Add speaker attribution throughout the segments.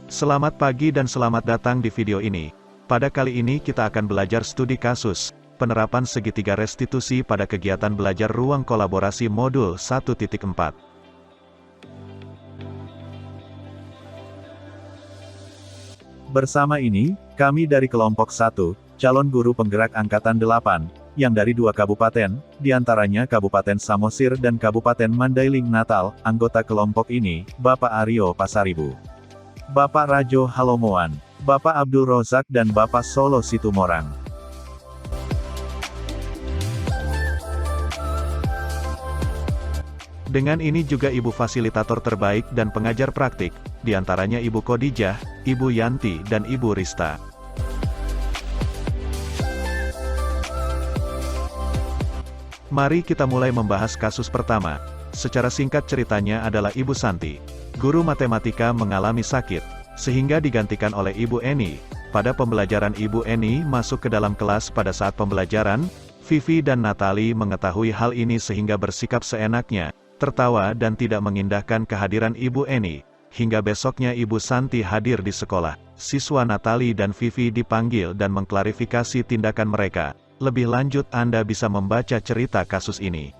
Speaker 1: Selamat pagi dan selamat datang di video ini. Pada kali ini kita akan belajar studi kasus, penerapan segitiga restitusi pada kegiatan belajar ruang kolaborasi modul 1.4.
Speaker 2: Bersama ini, kami dari kelompok 1, calon guru penggerak Angkatan 8, yang dari 2 kabupaten, diantaranya Kabupaten Samosir dan Kabupaten Mandailing Natal. Anggota kelompok ini, Bapak Aryo Pasaribu, Bapak Rajo Halomoan, Bapak Abdul Rozak dan Bapak Solo Situmorang.
Speaker 1: Dengan ini juga Ibu Fasilitator terbaik dan pengajar praktik, diantaranya Ibu Kodijah, Ibu Yanti dan Ibu Rista. Mari kita mulai membahas kasus pertama. Secara singkat ceritanya adalah Ibu Santi, guru matematika mengalami sakit, sehingga digantikan oleh Ibu Eni. Pada pembelajaran Ibu Eni masuk ke dalam kelas pada saat pembelajaran, Vivi dan Natali mengetahui hal ini sehingga bersikap seenaknya, tertawa dan tidak mengindahkan kehadiran Ibu Eni. Hingga besoknya Ibu Santi hadir di sekolah. Siswa Natali dan Vivi dipanggil dan mengklarifikasi tindakan mereka. Lebih lanjut Anda bisa membaca cerita kasus ini.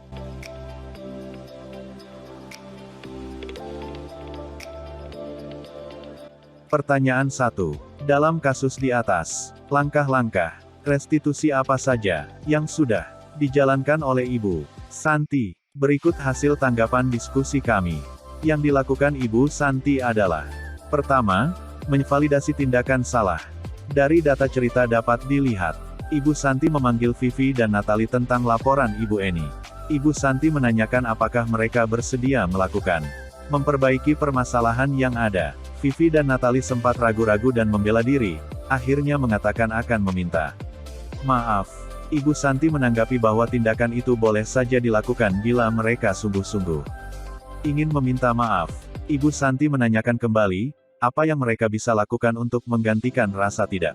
Speaker 2: Pertanyaan 1. Dalam kasus di atas, langkah-langkah restitusi apa saja yang sudah dijalankan oleh Ibu Santi? Berikut hasil tanggapan diskusi kami. Yang dilakukan Ibu Santi adalah: pertama, menvalidasi tindakan salah. Dari data cerita dapat dilihat, Ibu Santi memanggil Vivi dan Natali tentang laporan Ibu Eni. Ibu Santi menanyakan apakah mereka bersedia melakukan memperbaiki permasalahan yang ada. Vivi dan Natali sempat ragu-ragu dan membela diri, akhirnya mengatakan akan meminta maaf. Ibu Santi menanggapi bahwa tindakan itu boleh saja dilakukan bila mereka sungguh-sungguh ingin meminta maaf. Ibu Santi menanyakan kembali, apa yang mereka bisa lakukan untuk menggantikan rasa tidak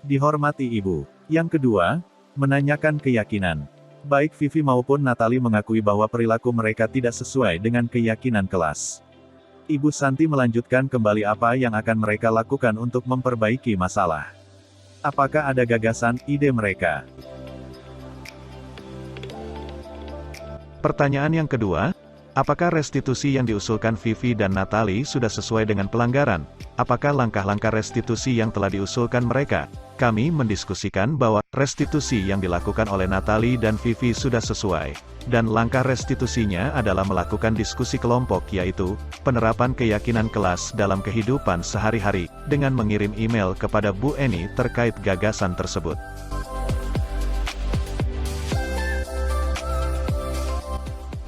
Speaker 2: dihormati Ibu. Yang kedua, menanyakan keyakinan. Baik Vivi maupun Natali mengakui bahwa perilaku mereka tidak sesuai dengan keyakinan kelas. Ibu Santi melanjutkan kembali apa yang akan mereka lakukan untuk memperbaiki masalah. Apakah ada gagasan, ide mereka?
Speaker 1: Pertanyaan yang kedua, apakah restitusi yang diusulkan Vivi dan Natali sudah sesuai dengan pelanggaran? Apakah langkah-langkah restitusi yang telah diusulkan mereka? Kami mendiskusikan bahwa restitusi yang dilakukan oleh Natali dan Vivi sudah sesuai, dan langkah restitusinya adalah melakukan diskusi kelompok, yaitu penerapan keyakinan kelas dalam kehidupan sehari-hari, dengan mengirim email kepada Bu Eni terkait gagasan tersebut.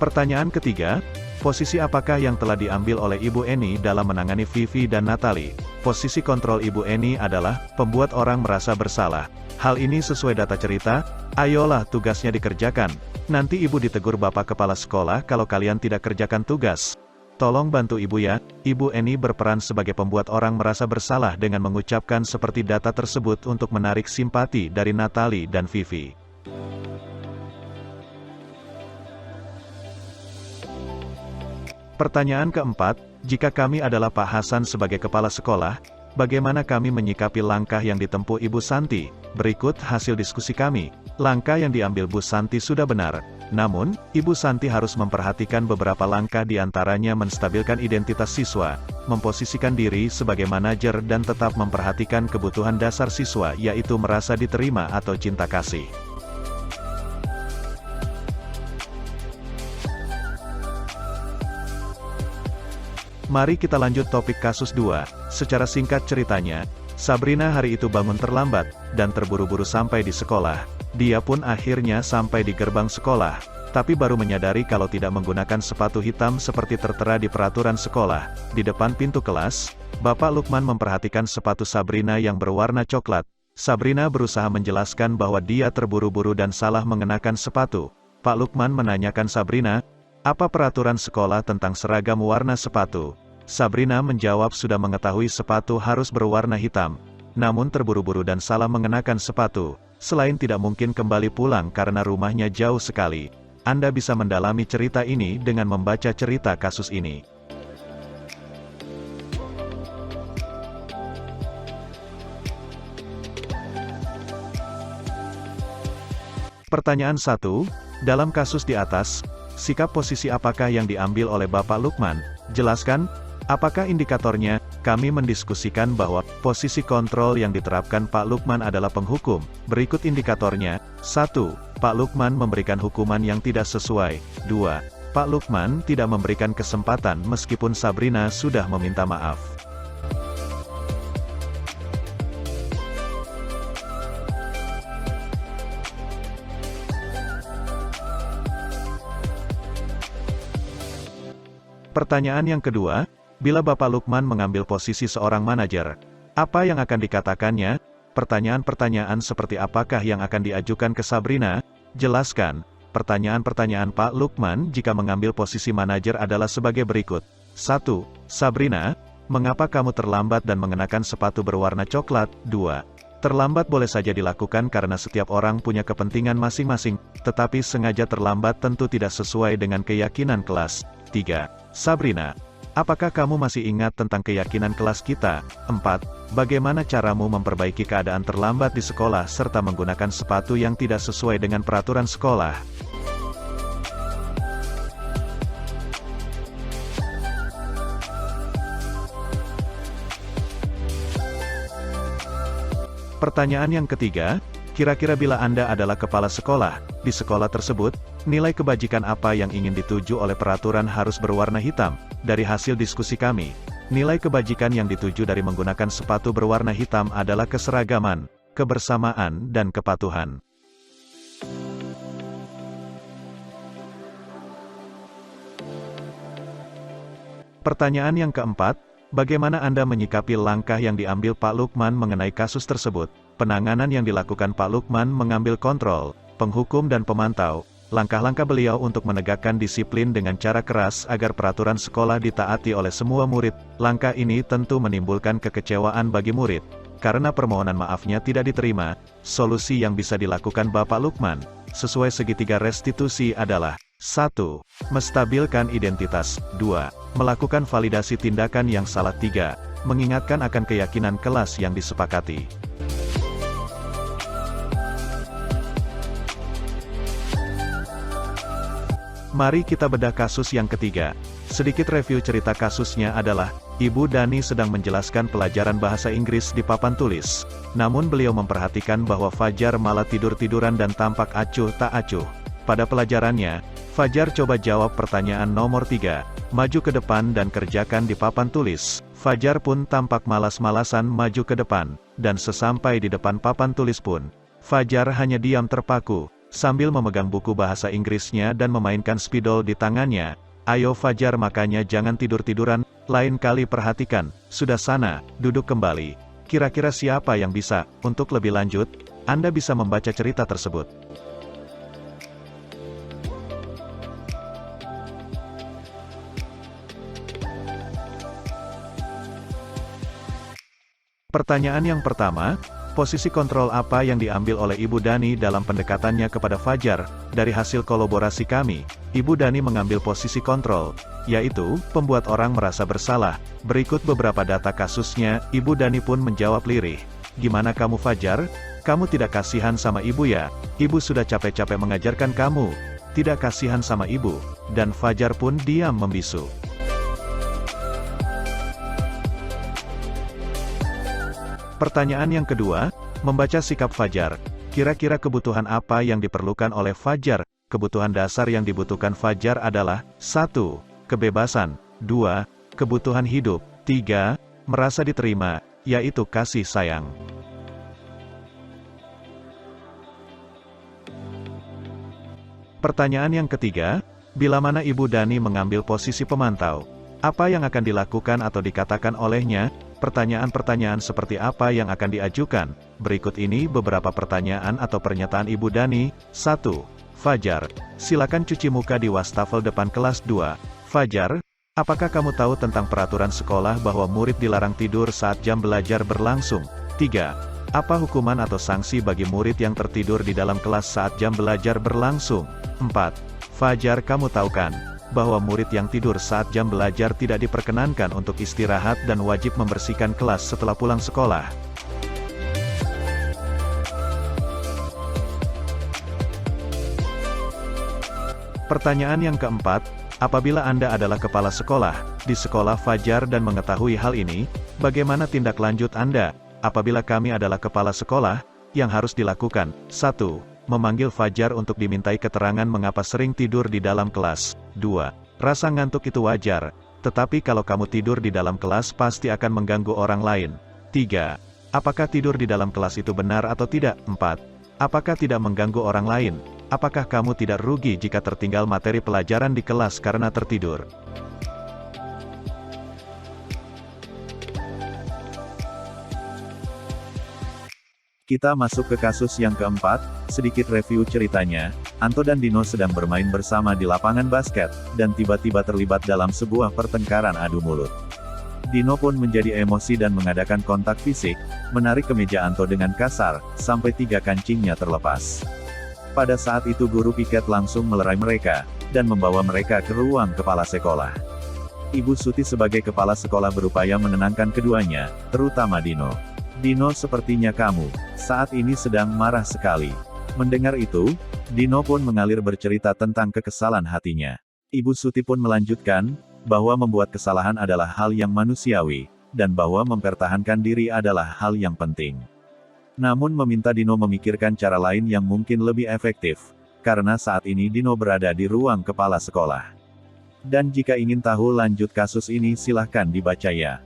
Speaker 1: Pertanyaan ketiga, posisi apakah yang telah diambil oleh Ibu Eni dalam menangani Vivi dan Natali? Posisi kontrol Ibu Eni adalah membuat orang merasa bersalah. Hal ini sesuai data cerita. Ayolah tugasnya dikerjakan. Nanti Ibu ditegur Bapak Kepala Sekolah kalau kalian tidak kerjakan tugas. Tolong bantu Ibu ya. Ibu Eni berperan sebagai pembuat orang merasa bersalah dengan mengucapkan seperti data tersebut untuk menarik simpati dari Natali dan Vivi. Pertanyaan keempat, jika kami adalah Pak Hasan sebagai kepala sekolah, bagaimana kami menyikapi langkah yang ditempuh Ibu Santi? Berikut hasil diskusi kami. Langkah yang diambil Bu Santi sudah benar. Namun, Ibu Santi harus memperhatikan beberapa langkah, diantaranya menstabilkan identitas siswa, memposisikan diri sebagai manajer dan tetap memperhatikan kebutuhan dasar siswa, yaitu merasa diterima atau cinta kasih. Mari kita lanjut topik kasus 2. Secara singkat ceritanya, Sabrina hari itu bangun terlambat, dan terburu-buru sampai di sekolah. Dia pun akhirnya sampai di gerbang sekolah, tapi baru menyadari kalau tidak menggunakan sepatu hitam seperti tertera di peraturan sekolah. Di depan pintu kelas, Bapak Lukman memperhatikan sepatu Sabrina yang berwarna coklat. Sabrina berusaha menjelaskan bahwa dia terburu-buru dan salah mengenakan sepatu. Pak Lukman menanyakan Sabrina, apa peraturan sekolah tentang seragam warna sepatu? Sabrina menjawab sudah mengetahui sepatu harus berwarna hitam, namun terburu-buru dan salah mengenakan sepatu. Selain tidak mungkin kembali pulang karena rumahnya jauh sekali. Anda bisa mendalami cerita ini dengan membaca cerita kasus ini. Pertanyaan 1. Dalam kasus di atas, sikap posisi apakah yang diambil oleh Bapak Lukman? Jelaskan. Apakah indikatornya? Kami mendiskusikan bahwa posisi kontrol yang diterapkan Pak Lukman adalah penghukum. Berikut indikatornya. 1. Pak Lukman memberikan hukuman yang tidak sesuai. 2. Pak Lukman tidak memberikan kesempatan meskipun Sabrina sudah meminta maaf. Pertanyaan yang kedua, bila Bapak Lukman mengambil posisi seorang manajer, apa yang akan dikatakannya? Pertanyaan-pertanyaan seperti apakah yang akan diajukan ke Sabrina? Jelaskan. Pertanyaan-pertanyaan Pak Lukman jika mengambil posisi manajer adalah sebagai berikut. 1. Sabrina, mengapa kamu terlambat dan mengenakan sepatu berwarna coklat? 2. Terlambat boleh saja dilakukan karena setiap orang punya kepentingan masing-masing, tetapi sengaja terlambat tentu tidak sesuai dengan keyakinan kelas. 3. Sabrina, apakah kamu masih ingat tentang keyakinan kelas kita? 4. Bagaimana caramu memperbaiki keadaan terlambat di sekolah serta menggunakan sepatu yang tidak sesuai dengan peraturan sekolah? Pertanyaan yang ketiga, kira-kira bila Anda adalah kepala sekolah, di sekolah tersebut, nilai kebajikan apa yang ingin dituju oleh peraturan harus berwarna hitam? Dari hasil diskusi kami, nilai kebajikan yang dituju dari menggunakan sepatu berwarna hitam adalah keseragaman, kebersamaan dan kepatuhan. Pertanyaan yang keempat, bagaimana Anda menyikapi langkah yang diambil Pak Lukman mengenai kasus tersebut? Penanganan yang dilakukan Pak Lukman mengambil kontrol, penghukum dan pemantau, langkah-langkah beliau untuk menegakkan disiplin dengan cara keras agar peraturan sekolah ditaati oleh semua murid. Langkah ini tentu menimbulkan kekecewaan bagi murid. Karena permohonan maafnya tidak diterima, solusi yang bisa dilakukan Bapak Lukman, sesuai segitiga restitusi adalah 1. Menstabilkan identitas. 2. Melakukan validasi tindakan yang salah. 3. Mengingatkan akan keyakinan kelas yang disepakati. Mari kita bedah kasus yang ketiga. Sedikit review cerita kasusnya adalah, Ibu Dani sedang menjelaskan pelajaran bahasa Inggris di papan tulis. Namun beliau memperhatikan bahwa Fajar malah tidur-tiduran dan tampak acuh tak acuh. Pada pelajarannya, Fajar coba jawab pertanyaan nomor 3. Maju ke depan dan kerjakan di papan tulis. Fajar pun tampak malas-malasan maju ke depan, dan sesampai di depan papan tulis pun, Fajar hanya diam terpaku, sambil memegang buku bahasa Inggrisnya dan memainkan spidol di tangannya. Ayo Fajar, makanya jangan tidur-tiduran, lain kali perhatikan, sudah sana, duduk kembali. Kira-kira siapa yang bisa? Untuk lebih lanjut, Anda bisa membaca cerita tersebut. Pertanyaan yang pertama, posisi kontrol apa yang diambil oleh Ibu Dani dalam pendekatannya kepada Fajar? Dari hasil kolaborasi kami, Ibu Dani mengambil posisi kontrol, yaitu, membuat orang merasa bersalah. Berikut beberapa data kasusnya. Ibu Dani pun menjawab lirih. Gimana kamu Fajar? Kamu tidak kasihan sama ibu ya? Ibu sudah capek-capek mengajarkan kamu. Tidak kasihan sama ibu. Dan Fajar pun diam membisu. Pertanyaan yang kedua, membaca sikap Fajar. Kira-kira kebutuhan apa yang diperlukan oleh Fajar? Kebutuhan dasar yang dibutuhkan Fajar adalah 1. Kebebasan. 2. Kebutuhan hidup. 3. Merasa diterima, yaitu kasih sayang. Pertanyaan yang ketiga, bila mana Ibu Dani mengambil posisi pemantau, apa yang akan dilakukan atau dikatakan olehnya? Pertanyaan-pertanyaan seperti apa yang akan diajukan? Berikut ini beberapa pertanyaan atau pernyataan Ibu Dani. 1. Fajar, silakan cuci muka di wastafel depan kelas. 2. Fajar, apakah kamu tahu tentang peraturan sekolah bahwa murid dilarang tidur saat jam belajar berlangsung? 3. Apa hukuman atau sanksi bagi murid yang tertidur di dalam kelas saat jam belajar berlangsung? 4. Fajar, kamu tahu kan bahwa murid yang tidur saat jam belajar tidak diperkenankan untuk istirahat dan wajib membersihkan kelas setelah pulang sekolah? Pertanyaan yang keempat, apabila Anda adalah kepala sekolah, di sekolah Fajar dan mengetahui hal ini, bagaimana tindak lanjut Anda? Apabila kami adalah kepala sekolah, yang harus dilakukan, 1. Memanggil Fajar untuk dimintai keterangan mengapa sering tidur di dalam kelas. 2. Rasa ngantuk itu wajar, tetapi kalau kamu tidur di dalam kelas pasti akan mengganggu orang lain. 3. Apakah tidur di dalam kelas itu benar atau tidak? 4. Apakah tidak mengganggu orang lain? Apakah kamu tidak rugi jika tertinggal materi pelajaran di kelas karena tertidur?
Speaker 2: Kita masuk ke kasus yang keempat, sedikit review ceritanya. Anto dan Dino sedang bermain bersama di lapangan basket, dan tiba-tiba terlibat dalam sebuah pertengkaran adu mulut. Dino pun menjadi emosi dan mengadakan kontak fisik, menarik kemeja Anto dengan kasar, sampai 3 kancingnya terlepas. Pada saat itu guru piket langsung melerai mereka, dan membawa mereka ke ruang kepala sekolah. Ibu Suti sebagai kepala sekolah berupaya menenangkan keduanya, terutama Dino. Dino, sepertinya kamu saat ini sedang marah sekali. Mendengar itu, Dino pun mengalir bercerita tentang kekesalan hatinya. Ibu Suti pun melanjutkan, bahwa membuat kesalahan adalah hal yang manusiawi, dan bahwa mempertahankan diri adalah hal yang penting. Namun meminta Dino memikirkan cara lain yang mungkin lebih efektif, karena saat ini Dino berada di ruang kepala sekolah. Dan jika ingin tahu lanjut kasus ini silahkan dibaca ya.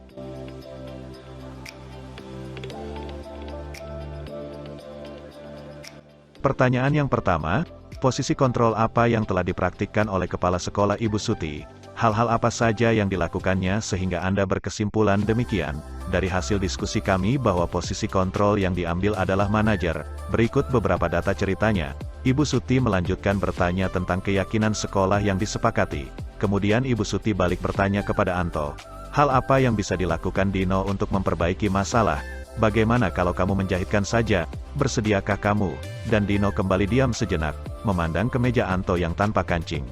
Speaker 1: Pertanyaan yang pertama, posisi kontrol apa yang telah dipraktikkan oleh Kepala Sekolah Ibu Suti? Hal-hal apa saja yang dilakukannya sehingga Anda berkesimpulan demikian? Dari hasil diskusi kami bahwa posisi kontrol yang diambil adalah manajer. Berikut beberapa data ceritanya. Ibu Suti melanjutkan bertanya tentang keyakinan sekolah yang disepakati. Kemudian Ibu Suti balik bertanya kepada Anto. Hal apa yang bisa dilakukan Dino untuk memperbaiki masalah? Bagaimana kalau kamu menjahitkan saja? Bersediakah kamu? Dan Dino kembali diam sejenak, memandang ke meja Anto yang tanpa kancing.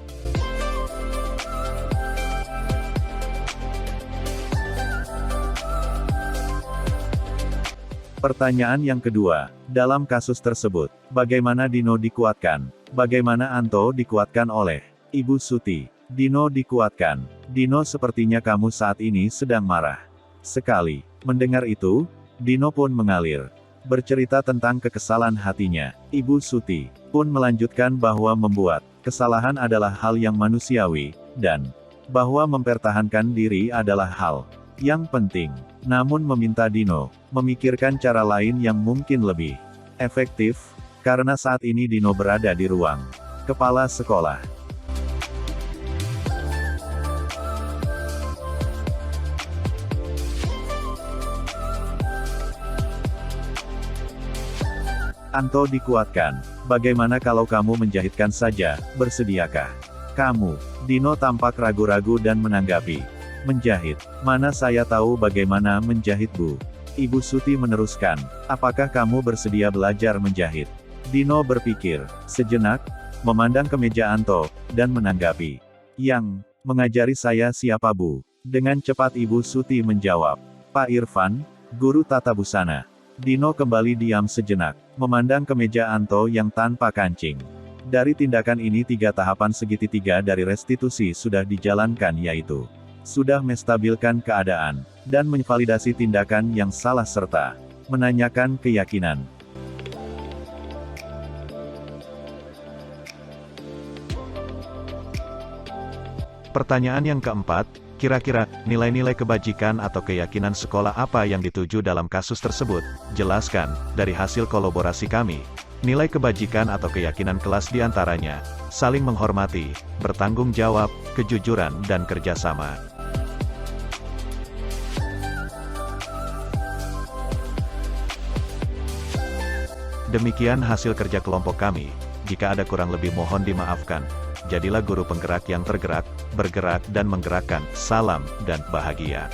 Speaker 2: Pertanyaan yang kedua, dalam kasus tersebut, bagaimana Dino dikuatkan? Bagaimana Anto dikuatkan oleh Ibu Suti? Dino dikuatkan. Dino, sepertinya kamu saat ini sedang marah sekali. Mendengar itu, Dino pun mengalir bercerita tentang kekesalan hatinya. Ibu Suti pun melanjutkan bahwa membuat kesalahan adalah hal yang manusiawi, dan bahwa mempertahankan diri adalah hal yang penting. Namun meminta Dino memikirkan cara lain yang mungkin lebih efektif, karena saat ini Dino berada di ruang kepala sekolah. Anto dikuatkan. Bagaimana kalau kamu menjahitkan saja? Bersediakah kamu? Dino tampak ragu-ragu dan menanggapi. Menjahit? Mana saya tahu bagaimana menjahit, Bu. Ibu Suti meneruskan. Apakah kamu bersedia belajar menjahit? Dino berpikir sejenak, memandang ke meja Anto, dan menanggapi. Yang mengajari saya siapa, Bu? Dengan cepat Ibu Suti menjawab. Pak Irfan, guru tata busana. Dino kembali diam sejenak, memandang ke meja Anto yang tanpa kancing. Dari tindakan ini 3 tahapan segitiga dari restitusi sudah dijalankan, yaitu sudah menstabilkan keadaan, dan menvalidasi tindakan yang salah serta menanyakan keyakinan.
Speaker 1: Pertanyaan yang keempat, kira-kira, nilai-nilai kebajikan atau keyakinan sekolah apa yang dituju dalam kasus tersebut? Jelaskan. Dari hasil kolaborasi kami, nilai kebajikan atau keyakinan kelas diantaranya, saling menghormati, bertanggung jawab, kejujuran dan kerjasama. Demikian hasil kerja kelompok kami. Jika ada kurang lebih mohon dimaafkan. Jadilah guru penggerak yang tergerak, bergerak dan menggerakkan. Salam dan bahagia.